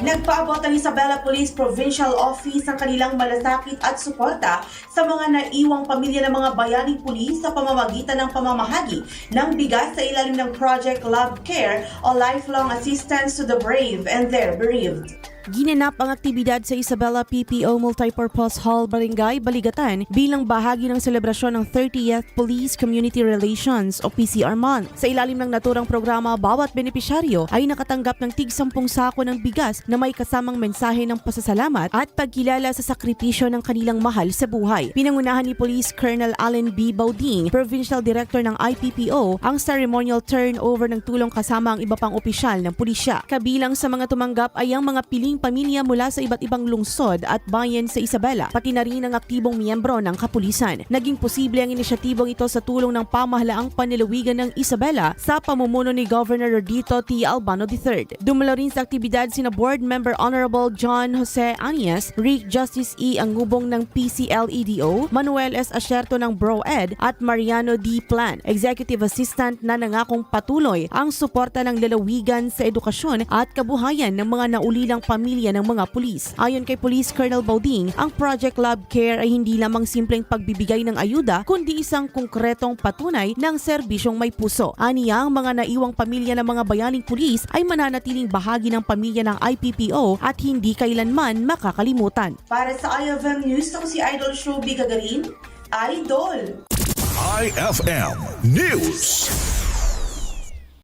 Nagpaabot ang Isabela Police Provincial Office ang kanilang malasakit at suporta sa mga naiwang pamilya ng mga bayaning pulis sa pamamagitan ng pamamahagi ng bigas sa ilalim ng Project Love Care o Lifelong Assistance to the Brave and their Bereaved. Ginanap ang aktibidad sa Isabela PPO Multipurpose Hall, Barangay, Baligatan bilang bahagi ng selebrasyon ng 30th Police Community Relations o PCR Month. Sa ilalim ng naturang programa, bawat benepisyaryo ay nakatanggap ng tig-10 sako ng bigas na may kasamang mensahe ng pasasalamat at pagkilala sa sakripisyo ng kanilang mahal sa buhay. Pinangunahan ni Police Colonel Allen B. Bauding, Provincial Director ng IPPO, ang ceremonial turnover ng tulong kasama ang iba pang opisyal ng pulisya. Kabilang sa mga tumanggap ay ang mga piling pamilya mula sa iba't ibang lungsod at bayan sa Isabela, pati na rin ang aktibong miyembro ng kapulisan. Naging posible ang inisyatibong ito sa tulong ng pamahalaang panlalawigan ng Isabela sa pamumuno ni Governor Rodito T. Albano III. Dumalo rin sa aktibidad sina Board Member Honorable John Jose Anias, Rick Justice E. Angubong ng PCLEDO, Manuel S. Asierto ng BroEd at Mariano D. Plan, Executive Assistant na nangakong patuloy ang suporta ng lalawigan sa edukasyon at kabuhayan ng mga naulilang pamilya ng mga pulis. Ayon kay Police Colonel Bauding, ang Project Love Care ay hindi lamang simpleng pagbibigay ng ayuda, kundi isang konkretong patunay ng serbisyong may puso. Aniya, ang mga naiwang pamilya ng mga bayaning pulis ay mananatiling bahagi ng pamilya ng IPPO at hindi kailanman makakalimutan. Para sa IFM News, ako si Idol Showbiz Gagarin, Idol! IFM News.